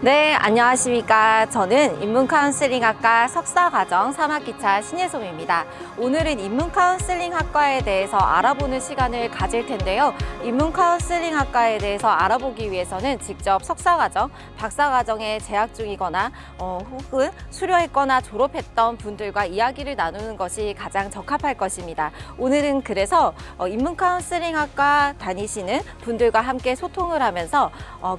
네, 안녕하십니까. 저는 인문카운슬링학과 석사과정 3학기차 신예솜입니다. 오늘은 인문카운슬링학과에 대해서 알아보는 시간을 가질 텐데요. 인문카운슬링학과에 대해서 알아보기 위해서는 직접 석사과정, 박사과정에 재학 중이거나 혹은 수료했거나 졸업했던 분들과 이야기를 나누는 것이 가장 적합할 것입니다. 오늘은 그래서 인문카운슬링학과 다니시는 분들과 함께 소통을 하면서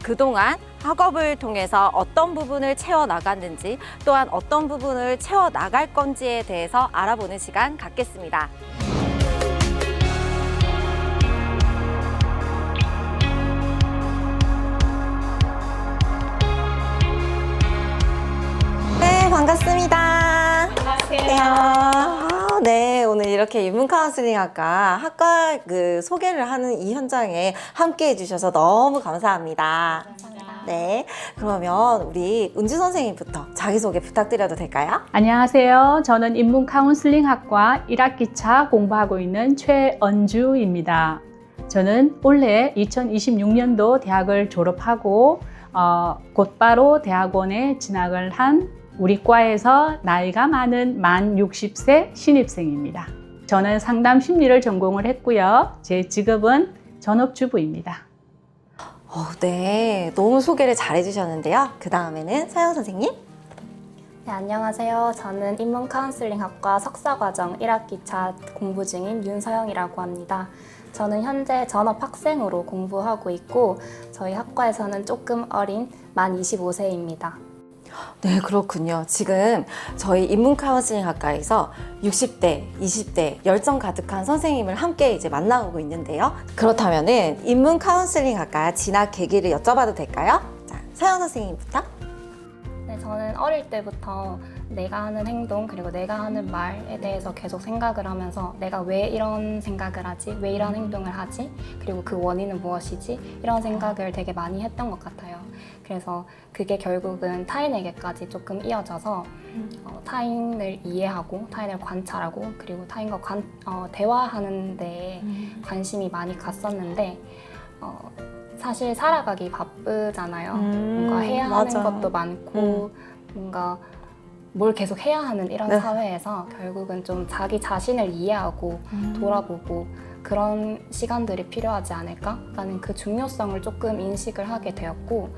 그동안 학업을 통해서 어떤 부분을 채워나갔는지 또한 어떤 부분을 채워나갈 건지에 대해서 알아보는 시간 갖겠습니다. 네, 반갑습니다. 안녕하세요. 네, 오늘 이렇게 인문카운슬링학과 학과 소개를 하는 이 현장에 함께 해주셔서 너무 감사합니다. 감사합니다. 네, 그러면 우리 은주 선생님부터 자기소개 부탁드려도 될까요? 안녕하세요. 저는 인문카운슬링학과 1학기차 공부하고 있는 최은주입니다. 저는 올해 2026년도 대학을 졸업하고 곧바로 대학원에 진학을 한 우리 과에서 나이가 많은 만 60세 신입생입니다. 저는 상담 심리를 전공을 했고요. 제 직업은 전업주부입니다. 네, 너무 소개를 잘 해주셨는데요. 그 다음에는 서영 선생님. 네, 안녕하세요. 저는 인문카운슬링학과 석사과정 1학기차 공부 중인 윤서영이라고 합니다. 저는 현재 전업학생으로 공부하고 있고 저희 학과에서는 조금 어린 만 25세입니다. 네, 그렇군요. 지금 저희 인문카운슬링학과에서 60대, 20대 열정 가득한 선생님을 함께 이제 만나고 있는데요. 그렇다면은 인문카운슬링학과 진학 계기를 여쭤봐도 될까요? 자, 서영 선생님부터. 네, 저는 어릴 때부터 내가 하는 행동 그리고 내가 하는 말에 대해서 계속 생각을 하면서 내가 왜 이런 생각을 하지? 왜 이런 행동을 하지? 그리고 그 원인은 무엇이지? 이런 생각을 되게 많이 했던 것 같아요. 그래서 그게 결국은 타인에게까지 조금 이어져서 타인을 이해하고 타인을 관찰하고 그리고 타인과 대화하는 데에 관심이 많이 갔었는데 사실 살아가기 바쁘잖아요. 뭔가 해야 맞아. 하는 것도 많고 뭔가 뭘 계속 해야 하는 이런 네. 사회에서 결국은 좀 자기 자신을 이해하고 돌아보고 그런 시간들이 필요하지 않을까라는 그 중요성을 조금 인식을 하게 되었고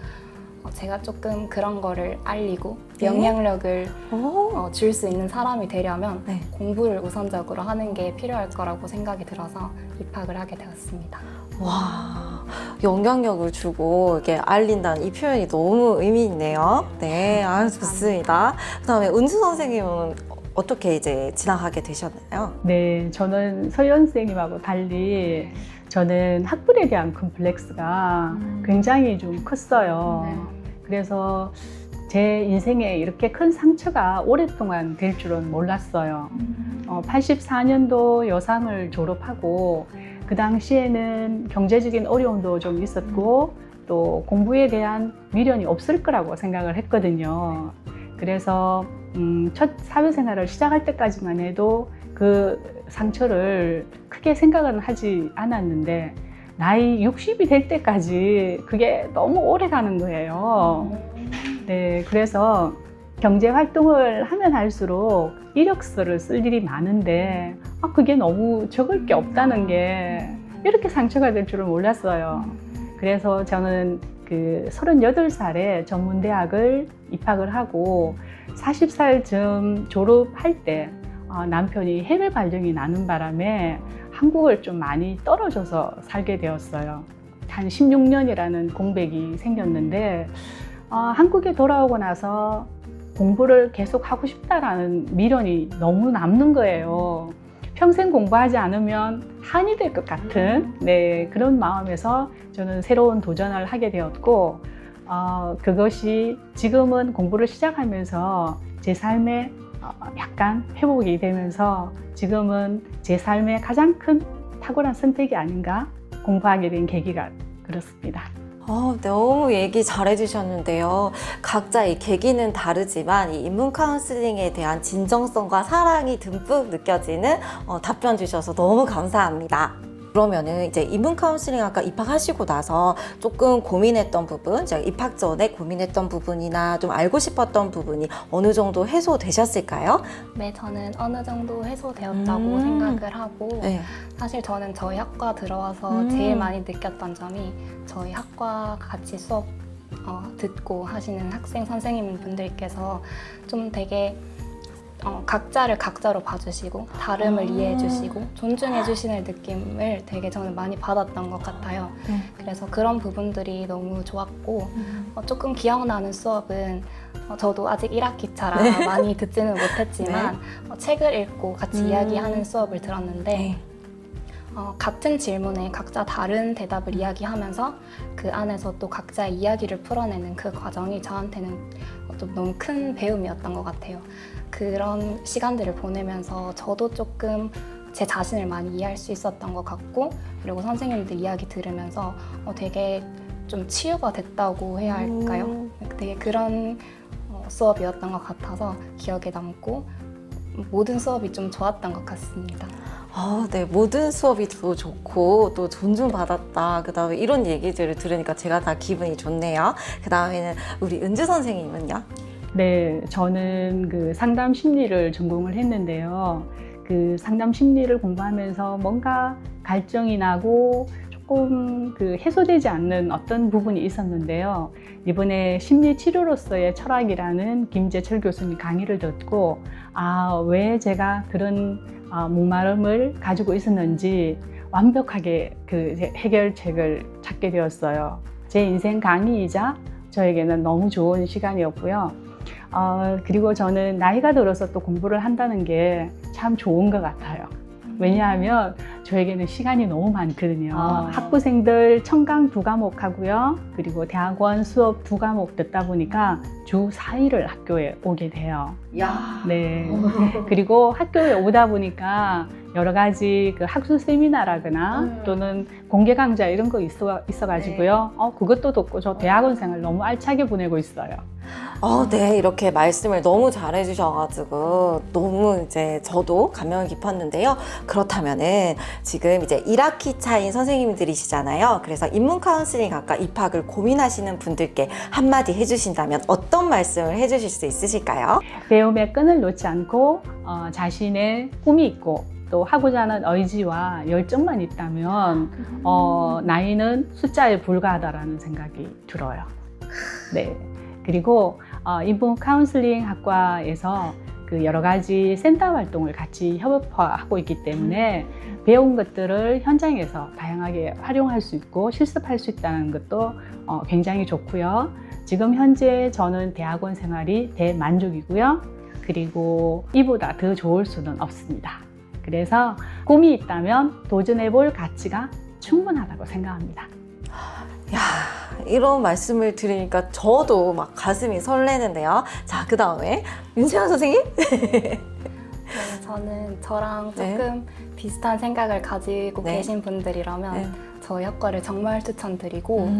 제가 조금 그런 거를 알리고 영향력을 줄 수 있는 사람이 되려면 네. 공부를 우선적으로 하는 게 필요할 거라고 생각이 들어서 입학을 하게 되었습니다. 와, 영향력을 주고 이렇게 알린다는 이 표현이 너무 의미 있네요. 네, 아주 좋습니다. 그 다음에 은주 선생님은 어떻게 이제 진학하게 되셨나요? 네, 저는 서연 선생님하고 달리 저는 학벌에 대한 컴플렉스가 굉장히 좀 컸어요. 그래서 제 인생에 이렇게 큰 상처가 오랫동안 될 줄은 몰랐어요. 84년도 여상을 졸업하고 그 당시에는 경제적인 어려움도 좀 있었고 또 공부에 대한 미련이 없을 거라고 생각을 했거든요. 그래서 첫 사회생활을 시작할 때까지만 해도 그 상처를 크게 생각은 하지 않았는데 나이 60이 될 때까지 그게 너무 오래 가는 거예요. 네, 그래서 경제 활동을 하면 할수록 이력서를 쓸 일이 많은데 그게 너무 적을 게 없다는 게 이렇게 상처가 될 줄은 몰랐어요. 그래서 저는 그 38살에 전문대학을 입학을 하고 40살쯤 졸업할 때 남편이 해외 발령이 나는 바람에 한국을 좀 많이 떨어져서 살게 되었어요. 한 16년이라는 공백이 생겼는데 한국에 돌아오고 나서 공부를 계속 하고 싶다라는 미련이 너무 남는 거예요. 평생 공부하지 않으면 한이 될 것 같은 그런 마음에서 저는 새로운 도전을 하게 되었고 그것이 지금은 공부를 시작하면서 제 삶에 약간 회복이 되면서 지금은 제 삶의 가장 큰 탁월한 선택이 아닌가 공부하게 된 계기가 그렇습니다. 너무 얘기 잘 해주셨는데요. 각자 이 계기는 다르지만 이 인문 카운슬링에 대한 진정성과 사랑이 듬뿍 느껴지는 답변 주셔서 너무 감사합니다. 그러면은 이제 인문 카운슬링학과 입학하시고 나서 조금 고민했던 부분, 제가 입학 전에 고민했던 부분이나 좀 알고 싶었던 부분이 어느 정도 해소되셨을까요? 네, 저는 어느 정도 해소되었다고 생각을 하고 네. 사실 저는 저희 학과 들어와서 제일 많이 느꼈던 점이 저희 학과 같이 수업 듣고 하시는 학생 선생님분들께서 좀 되게 각자를 각자로 봐주시고 다름을 이해해 주시고 존중해 주시는 느낌을 되게 저는 많이 받았던 것 같아요. 네. 그래서 그런 부분들이 너무 좋았고 조금 기억나는 수업은 저도 아직 1학기차라 많이 듣지는 못했지만 책을 읽고 같이 이야기하는 수업을 들었는데 네. 같은 질문에 각자 다른 대답을 이야기하면서 그 안에서 또 각자의 이야기를 풀어내는 그 과정이 저한테는 좀 너무 큰 배움이었던 것 같아요. 그런 시간들을 보내면서 저도 조금 제 자신을 많이 이해할 수 있었던 것 같고 그리고 선생님들 이야기 들으면서 되게 좀 치유가 됐다고 해야 할까요? 되게 그런 수업이었던 것 같아서 기억에 남고 모든 수업이 좀 좋았던 것 같습니다. 네. 모든 수업이 더 좋고 또 존중받았다. 그 다음에 이런 얘기들을 들으니까 제가 다 기분이 좋네요. 그 다음에는 우리 은주 선생님은요? 네, 저는 그 상담 심리를 전공을 했는데요. 그 상담 심리를 공부하면서 뭔가 갈증이 나고 조금 그 해소되지 않는 어떤 부분이 있었는데요. 이번에 심리치료로서의 철학이라는 김재철 교수님 강의를 듣고 왜 제가 그런 목마름을 가지고 있었는지 완벽하게 그 해결책을 찾게 되었어요. 제 인생 강의이자 저에게는 너무 좋은 시간이었고요. 그리고 저는 나이가 들어서 또 공부를 한다는 게 참 좋은 것 같아요. 왜냐하면 저에게는 시간이 너무 많거든요. 학부생들 청강 2과목 하고요. 그리고 대학원 수업 2과목 듣다 보니까 주 4일을 학교에 오게 돼요. 야. 네. 그리고 학교에 오다 보니까 여러 가지 그 학술 세미나라거나 또는 공개 강좌 이런 거 있어가지고요. 그것도 듣고 저 대학원 생활 너무 알차게 보내고 있어요. 네. 이렇게 말씀을 너무 잘해주셔가지고 너무 이제 저도 감명이 깊었는데요. 그렇다면은 지금 이제 1학기 차인 선생님들이시잖아요. 그래서 인문 카운슬링 학과 입학을 고민하시는 분들께 한마디 해주신다면 어떤 말씀을 해주실 수 있으실까요? 배움의 끈을 놓지 않고 자신의 꿈이 있고 또 하고자 하는 의지와 열정만 있다면 나이는 숫자에 불과하다라는 생각이 들어요. 네. 그리고 인문 카운슬링 학과에서 그 여러 가지 센터 활동을 같이 협업하고 있기 때문에 배운 것들을 현장에서 다양하게 활용할 수 있고 실습할 수 있다는 것도 굉장히 좋고요. 지금 현재 저는 대학원 생활이 대만족이고요. 그리고 이보다 더 좋을 수는 없습니다. 그래서 꿈이 있다면 도전해볼 가치가 충분하다고 생각합니다. 야, 이런 말씀을 들으니까 저도 막 가슴이 설레는데요. 자, 그 다음에 윤세환 선생님? 네, 저는 저랑 조금 비슷한 생각을 가지고 계신 분들이라면 저희 학과를 정말 추천드리고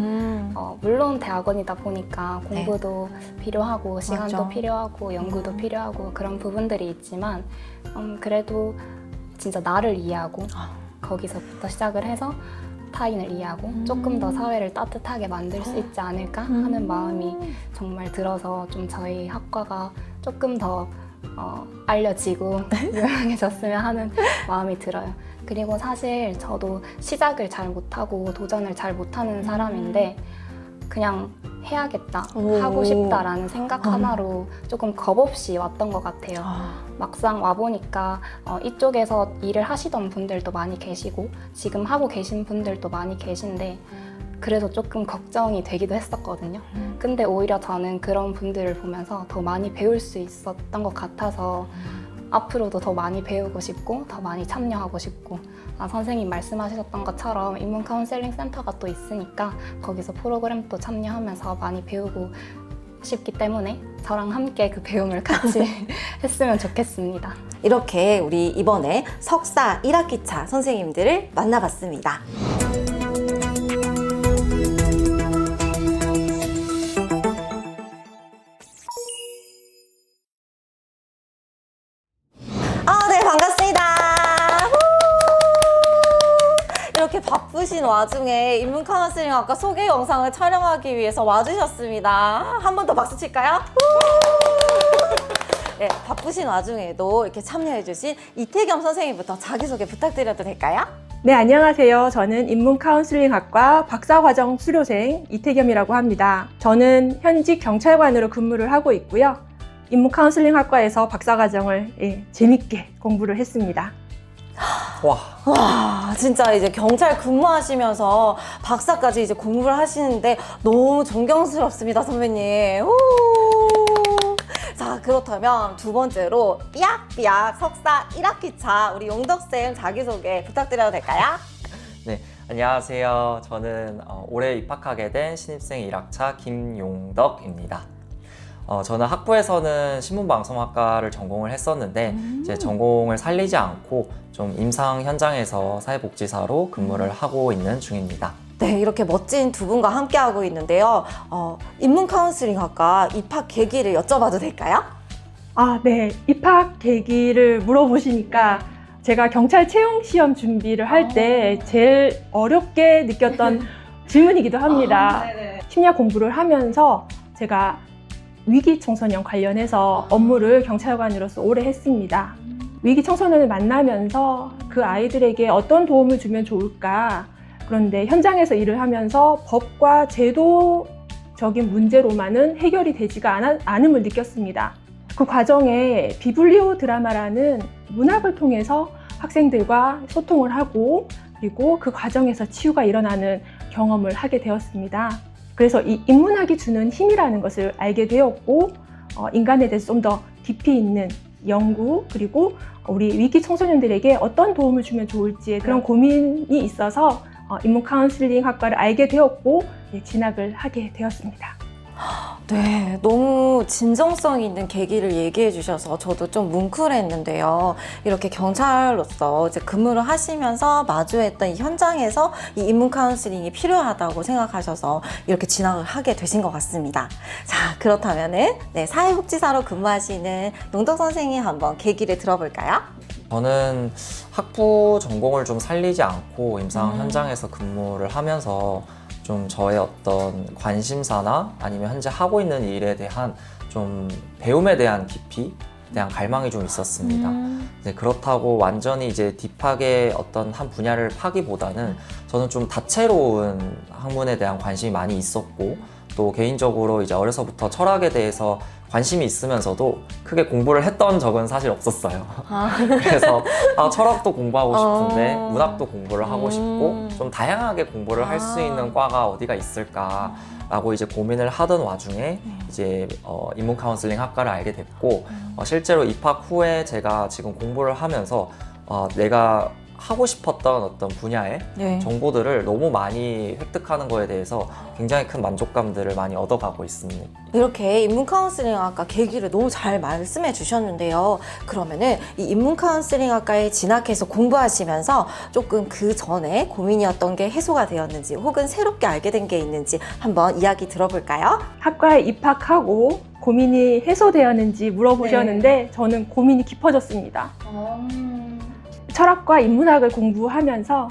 물론 대학원이다 보니까 공부도 필요하고 시간도 맞죠. 필요하고 연구도 필요하고 그런 부분들이 있지만 그래도 진짜 나를 이해하고 거기서부터 시작을 해서 타인을 이해하고 조금 더 사회를 따뜻하게 만들 수 있지 않을까 하는 마음이 정말 들어서 좀 저희 학과가 조금 더 알려지고 유명해졌으면 하는 마음이 들어요. 그리고 사실 저도 시작을 잘 못하고 도전을 잘 못하는 사람인데 그냥 해야겠다, 하고 싶다라는 생각 하나로 조금 겁없이 왔던 것 같아요. 막상 와보니까 이쪽에서 일을 하시던 분들도 많이 계시고 지금 하고 계신 분들도 많이 계신데 그래서 조금 걱정이 되기도 했었거든요. 근데 오히려 저는 그런 분들을 보면서 더 많이 배울 수 있었던 것 같아서 앞으로도 더 많이 배우고 싶고 더 많이 참여하고 싶고 선생님 말씀하셨던 것처럼 인문 카운셀링 센터가 또 있으니까 거기서 프로그램도 참여하면서 많이 배우고 싶기 때문에 저랑 함께 그 배움을 같이 했으면 좋겠습니다. 이렇게 우리 이번에 석사 1학기차 선생님들을 만나봤습니다. 네, 반갑습니다. 이렇게 바쁘신 와중에 인문 카운슬링 학과 소개 영상을 촬영하기 위해서 와주셨습니다. 한 번 더 박수 칠까요? 네, 바쁘신 와중에도 이렇게 참여해주신 이태겸 선생님부터 자기소개 부탁드려도 될까요? 네, 안녕하세요. 저는 인문카운슬링학과 박사과정 수료생 이태겸이라고 합니다. 저는 현직 경찰관으로 근무를 하고 있고요. 인문카운슬링학과에서 박사과정을 재밌게 공부를 했습니다. 와, 진짜 이제 경찰 근무하시면서 박사까지 이제 공부를 하시는데 너무 존경스럽습니다, 선배님. 오! 자, 그렇다면 두 번째로 삐약삐약 석사 1학기차 우리 용덕쌤 자기소개 부탁드려도 될까요? 네, 안녕하세요. 저는 올해 입학하게 된 신입생 1학차 김용덕입니다. 저는 학부에서는 신문방송학과를 전공을 했었는데 제 전공을 살리지 않고 좀 임상 현장에서 사회복지사로 근무를 하고 있는 중입니다. 네, 이렇게 멋진 두 분과 함께하고 있는데요. 인문카운슬링학과 입학 계기를 여쭤봐도 될까요? 아, 네. 입학 계기를 물어보시니까 제가 경찰 채용 시험 준비를 할 때 제일 어렵게 느꼈던 질문이기도 합니다. 심야 공부를 하면서 제가 위기 청소년 관련해서 업무를 경찰관으로서 오래 했습니다. 위기 청소년을 만나면서 그 아이들에게 어떤 도움을 주면 좋을까? 그런데 현장에서 일을 하면서 법과 제도적인 문제로만은 해결이 되지가 않음을 느꼈습니다. 그 과정에 비블리오 드라마라는 문학을 통해서 학생들과 소통을 하고 그리고 그 과정에서 치유가 일어나는 경험을 하게 되었습니다. 그래서 이 인문학이 주는 힘이라는 것을 알게 되었고 인간에 대해서 좀 더 깊이 있는 연구 그리고 우리 위기 청소년들에게 어떤 도움을 주면 좋을지 그런 고민이 있어서 인문카운슬링 학과를 알게 되었고 진학을 하게 되었습니다. 네, 너무 진정성 있는 계기를 얘기해 주셔서 저도 좀 뭉클했는데요. 이렇게 경찰로서 이제 근무를 하시면서 마주했던 이 현장에서 이 인문 카운슬링이 필요하다고 생각하셔서 이렇게 진학을 하게 되신 것 같습니다. 자, 그렇다면은 네, 사회복지사로 근무하시는 용덕 선생님 한번 계기를 들어볼까요? 저는 학부 전공을 좀 살리지 않고 임상 현장에서 근무를 하면서 좀 저의 어떤 관심사나 아니면 현재 하고 있는 일에 대한 좀 배움에 대한 깊이에 대한 갈망이 좀 있었습니다. 이제 그렇다고 완전히 이제 딥하게 어떤 한 분야를 파기보다는 저는 좀 다채로운 학문에 대한 관심이 많이 있었고 또 개인적으로 이제 어려서부터 철학에 대해서 관심이 있으면서도 크게 공부를 했던 적은 사실 없었어요. 그래서 철학도 공부하고 싶은데 문학도 공부를 하고 싶고 좀 다양하게 공부를 할 수 있는 과가 어디가 있을까라고 이제 고민을 하던 와중에 이제 인문 카운슬링 학과를 알게 됐고 실제로 입학 후에 제가 지금 공부를 하면서 내가 하고 싶었던 어떤 분야의 정보들을 너무 많이 획득하는 거에 대해서 굉장히 큰 만족감들을 많이 얻어가고 있습니다. 이렇게 인문 카운슬링 학과 계기를 너무 잘 말씀해 주셨는데요. 그러면은 이 인문 카운슬링 학과에 진학해서 공부하시면서 조금 그 전에 고민이었던 게 해소가 되었는지 혹은 새롭게 알게 된 게 있는지 한번 이야기 들어볼까요? 학과에 입학하고 고민이 해소되었는지 물어보셨는데 저는 고민이 깊어졌습니다. 철학과 인문학을 공부하면서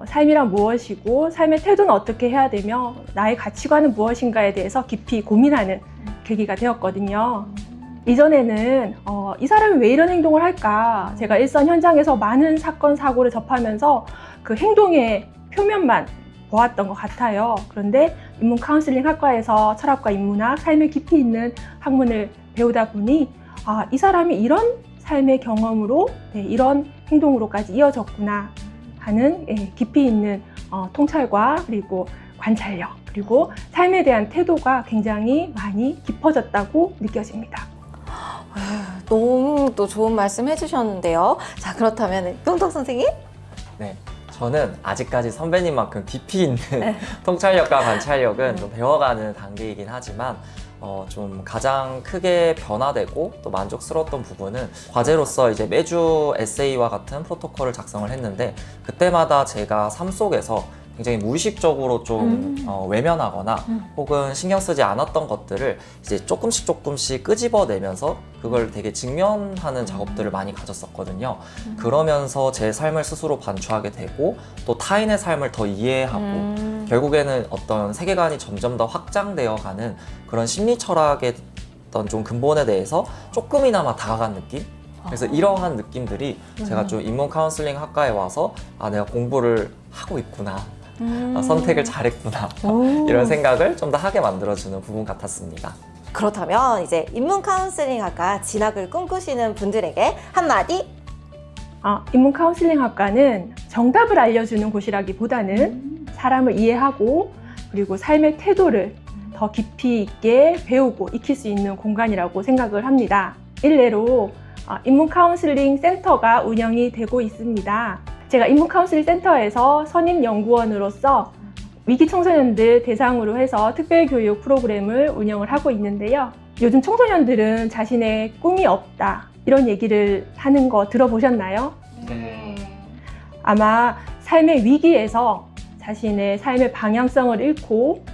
삶이란 무엇이고 삶의 태도는 어떻게 해야 되며 나의 가치관은 무엇인가에 대해서 깊이 고민하는 계기가 되었거든요. 이전에는 이 사람이 왜 이런 행동을 할까? 제가 일선 현장에서 많은 사건, 사고를 접하면서 그 행동의 표면만 보았던 것 같아요. 그런데 인문 카운슬링 학과에서 철학과 인문학, 삶의 깊이 있는 학문을 배우다 보니 이 사람이 이런 삶의 경험으로 이런 행동으로까지 이어졌구나 하는 깊이 있는 통찰과 그리고 관찰력 그리고 삶에 대한 태도가 굉장히 많이 깊어졌다고 느껴집니다. 너무 또 좋은 말씀 해주셨는데요. 자, 그렇다면 용덕 선생님? 네, 저는 아직까지 선배님만큼 깊이 있는 통찰력과 관찰력은 좀 배워가는 단계이긴 하지만 좀 가장 크게 변화되고 또 만족스러웠던 부분은 과제로서 이제 매주 에세이와 같은 프로토콜을 작성을 했는데 그때마다 제가 삶 속에서 굉장히 무의식적으로 좀 외면하거나 혹은 신경 쓰지 않았던 것들을 이제 조금씩 끄집어내면서 그걸 되게 직면하는 작업들을 많이 가졌었거든요. 그러면서 제 삶을 스스로 반추하게 되고 또 타인의 삶을 더 이해하고 결국에는 어떤 세계관이 점점 더 확장되어 가는 그런 심리 철학의 어떤 좀 근본에 대해서 조금이나마 다가간 느낌? 그래서 이러한 느낌들이 제가 좀 인문 카운슬링 학과에 와서 아, 내가 공부를 하고 있구나. 선택을 잘했구나. 이런 생각을 좀 더 하게 만들어주는 부분 같았습니다. 그렇다면 이제 인문 카운슬링 학과 진학을 꿈꾸시는 분들에게 한마디? 인문 카운슬링 학과는 정답을 알려주는 곳이라기보다는 사람을 이해하고 그리고 삶의 태도를 더 깊이 있게 배우고 익힐 수 있는 공간이라고 생각을 합니다. 일례로 인문 카운슬링 센터가 운영이 되고 있습니다. 제가 인문 카운슬링 센터에서 선임 연구원으로서 위기 청소년들 대상으로 해서 특별교육 프로그램을 운영을 하고 있는데요. 요즘 청소년들은 자신의 꿈이 없다 이런 얘기를 하는 거 들어보셨나요? 네. 아마 삶의 위기에서 자신의 삶의 방향성을 잃고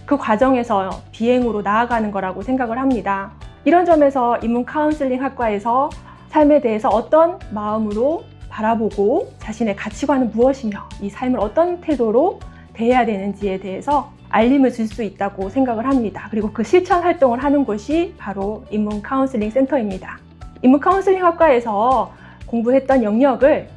그 과정에서 비행으로 나아가는 거라고 생각을 합니다. 이런 점에서 인문 카운슬링 학과에서 삶에 대해서 어떤 마음으로 바라보고 자신의 가치관은 무엇이며 이 삶을 어떤 태도로 대해야 되는지에 대해서 알림을 줄 수 있다고 생각을 합니다. 그리고 그 실천 활동을 하는 곳이 바로 인문 카운슬링 센터입니다. 인문 카운슬링 학과에서 공부했던 영역을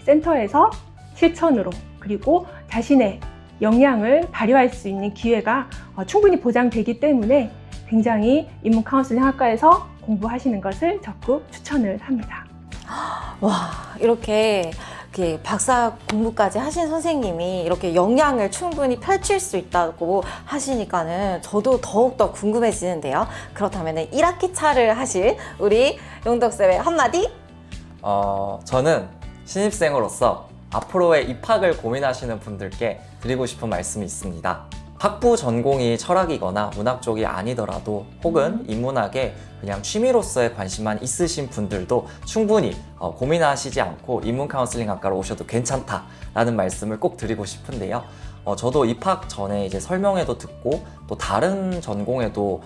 센터에서 실천으로 그리고 자신의 역량을 발휘할 수 있는 기회가 충분히 보장되기 때문에 굉장히 인문 카운슬링 학과에서 공부하시는 것을 적극 추천을 합니다. 와, 이렇게 박사 공부까지 하신 선생님이 이렇게 역량을 충분히 펼칠 수 있다고 하시니까는 저도 더욱더 궁금해지는데요. 그렇다면 1학기 차를 하실 우리 용덕쌤의 한마디? 저는 신입생으로서 앞으로의 입학을 고민하시는 분들께 드리고 싶은 말씀이 있습니다. 학부 전공이 철학이거나 문학 쪽이 아니더라도 혹은 인문학에 그냥 취미로서의 관심만 있으신 분들도 충분히 고민하시지 않고 인문 카운슬링 학과로 오셔도 괜찮다라는 말씀을 꼭 드리고 싶은데요. 저도 입학 전에 이제 설명회도 듣고 또 다른 전공에도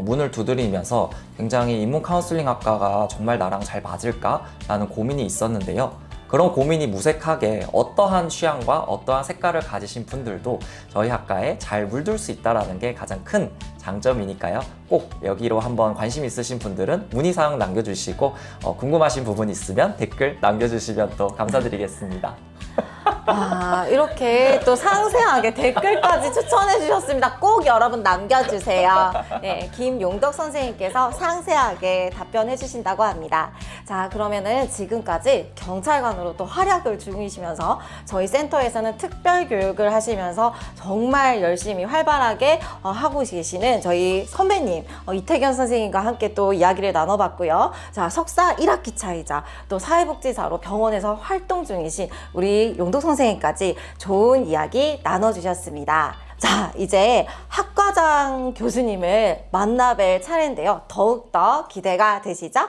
문을 두드리면서 굉장히 인문 카운슬링 학과가 정말 나랑 잘 맞을까라는 고민이 있었는데요. 그런 고민이 무색하게 어떠한 취향과 어떠한 색깔을 가지신 분들도 저희 학과에 잘 물들 수 있다는 게 가장 큰 장점이니까요. 꼭 여기로 한번 관심 있으신 분들은 문의사항 남겨주시고 궁금하신 부분 있으면 댓글 남겨주시면 또 감사드리겠습니다. 이렇게 또 상세하게 댓글까지 추천해 주셨습니다. 꼭 여러분 남겨주세요. 네, 김용덕 선생님께서 상세하게 답변해 주신다고 합니다. 자, 그러면은 지금까지 경찰관으로 또 활약을 중이시면서 저희 센터에서는 특별 교육을 하시면서 정말 열심히 활발하게 하고 계시는 저희 선배님 이태견 선생님과 함께 또 이야기를 나눠봤고요. 자, 석사 1학기 차이자 또 사회복지사로 병원에서 활동 중이신 우리 용덕 선생님까지 좋은 이야기 나눠주셨습니다. 자, 이제 학과장 교수님을 만나뵐 차례인데요. 더욱더 기대가 되시죠?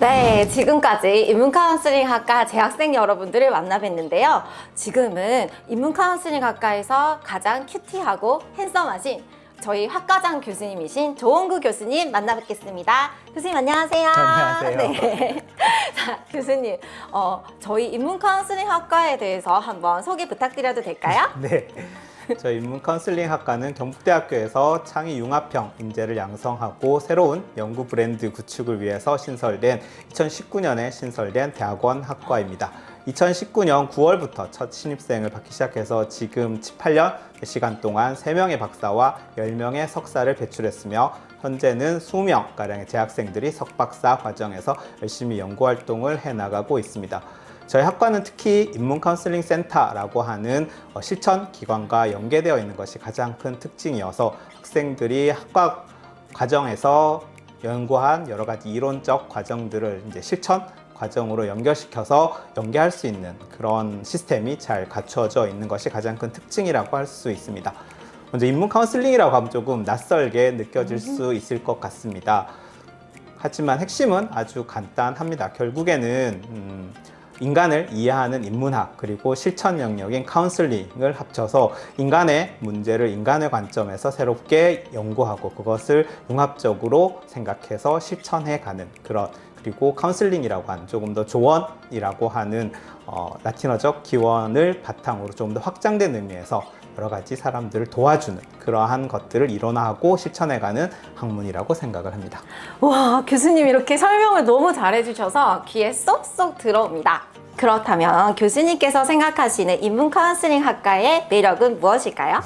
네, 지금까지 인문카운슬링 학과 재학생 여러분들을 만나뵀는데요. 지금은 인문카운슬링 학과에서 가장 큐티하고 핸섬하신 저희 학과장 교수님이신 조원구 교수님 만나뵙겠습니다. 교수님 안녕하세요. 안녕하세요. 네. 자, 교수님, 저희 인문카운슬링 학과에 대해서 한번 소개 부탁드려도 될까요? 네. 저희 인문 카운슬링 학과는 경북대학교에서 창의 융합형 인재를 양성하고 새로운 연구 브랜드 구축을 위해서 신설된 2019년에 신설된 대학원 학과입니다. 2019년 9월부터 첫 신입생을 받기 시작해서 지금 8년 시간 동안 3명의 박사와 10명의 석사를 배출했으며 현재는 20명가량의 재학생들이 석박사 과정에서 열심히 연구활동을 해나가고 있습니다. 저희 학과는 특히 인문 카운슬링 센터라고 하는 실천 기관과 연계되어 있는 것이 가장 큰 특징이어서 학생들이 학과 과정에서 연구한 여러 가지 이론적 과정들을 이제 실천 과정으로 연결시켜서 연계할 수 있는 그런 시스템이 잘 갖춰져 있는 것이 가장 큰 특징이라고 할 수 있습니다. 먼저 인문 카운슬링이라고 하면 조금 낯설게 느껴질 수 있을 것 같습니다. 하지만 핵심은 아주 간단합니다. 결국에는 인간을 이해하는 인문학 그리고 실천 영역인 카운슬링을 합쳐서 인간의 문제를 인간의 관점에서 새롭게 연구하고 그것을 융합적으로 생각해서 실천해가는 그런, 그리고 카운슬링이라고 하는 조금 더 조언이라고 하는 라틴어적 기원을 바탕으로 조금 더 확장된 의미에서 여러 가지 사람들을 도와주는 그러한 것들을 이론화하고 실천해가는 학문이라고 생각을 합니다. 와, 교수님 이렇게 설명을 너무 잘해주셔서 귀에 쏙쏙 들어옵니다. 그렇다면 교수님께서 생각하시는 인문 카운슬링 학과의 매력은 무엇일까요?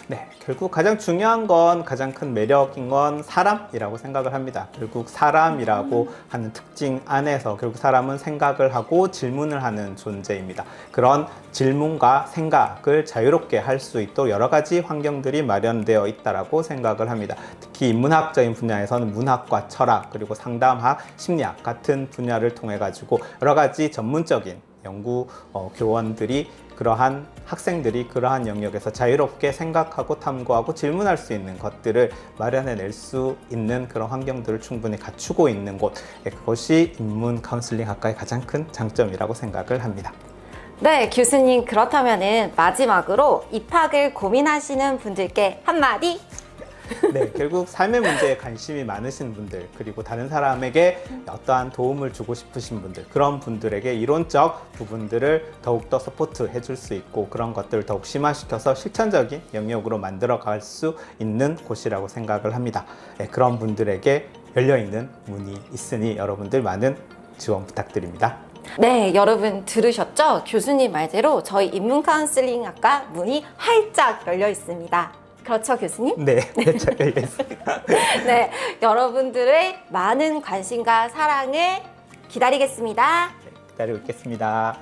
네, 결국 가장 중요한 건, 가장 큰 매력인 건 사람이라고 생각을 합니다. 결국 사람이라고 하는 특징 안에서 결국 사람은 생각을 하고 질문을 하는 존재입니다. 그런 질문과 생각을 자유롭게 할 수 있도록 여러 가지 환경들이 마련되어 있다고 생각을 합니다. 특히 인문학적인 분야에서는 문학과 철학, 그리고 상담학, 심리학 같은 분야를 통해 가지고 여러 가지 전문적인 연구 교원들이, 그러한 학생들이 그러한 영역에서 자유롭게 생각하고 탐구하고 질문할 수 있는 것들을 마련해낼 수 있는 그런 환경들을 충분히 갖추고 있는 곳, 그것이 인문 카운슬링 학과의 가장 큰 장점이라고 생각을 합니다. 네, 교수님, 그렇다면은 마지막으로 입학을 고민하시는 분들께 한마디. 네, 결국 삶의 문제에 관심이 많으신 분들, 그리고 다른 사람에게 어떠한 도움을 주고 싶으신 분들, 그런 분들에게 이론적 부분들을 더욱더 서포트 해줄 수 있고 그런 것들을 더욱 심화시켜서 실천적인 영역으로 만들어 갈 수 있는 곳이라고 생각을 합니다. 네, 그런 분들에게 열려있는 문이 있으니 여러분들 많은 지원 부탁드립니다. 네, 여러분 들으셨죠? 교수님 말대로 저희 인문 카운슬링 학과 문이 활짝 열려 있습니다. 그렇죠, 교수님? 네, 잘 열렸습니다. 네, 여러분들의 많은 관심과 사랑을 기다리겠습니다. 기다리고 있겠습니다.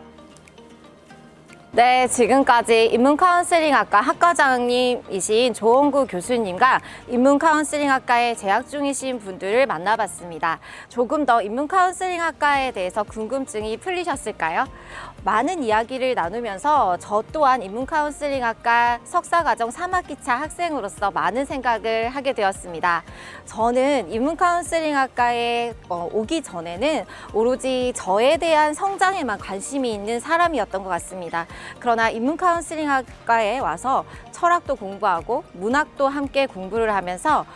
네, 지금까지 인문 카운슬링 학과 학과장님이신 조원구 교수님과 인문 카운슬링 학과에 재학 중이신 분들을 만나봤습니다. 조금 더 인문 카운슬링 학과에 대해서 궁금증이 풀리셨을까요? 많은 이야기를 나누면서 저 또한 인문 카운슬링 학과 석사과정 3학기차 학생으로서 많은 생각을 하게 되었습니다. 저는 인문 카운슬링 학과에 오기 전에는 오로지 저에 대한 성장에만 관심이 있는 사람이었던 것 같습니다. 그러나 인문 카운슬링 학과에 와서 철학도 공부하고 문학도 함께 공부를 하면서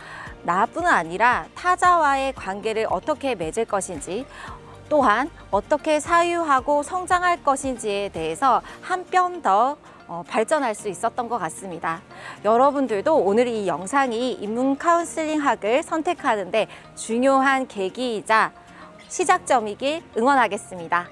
나뿐 아니라 타자와의 관계를 어떻게 맺을 것인지, 또한 어떻게 사유하고 성장할 것인지에 대해서 한 뼘 더 발전할 수 있었던 것 같습니다. 여러분들도 오늘 이 영상이 인문 카운슬링 학을 선택하는데 중요한 계기이자 시작점이길 응원하겠습니다.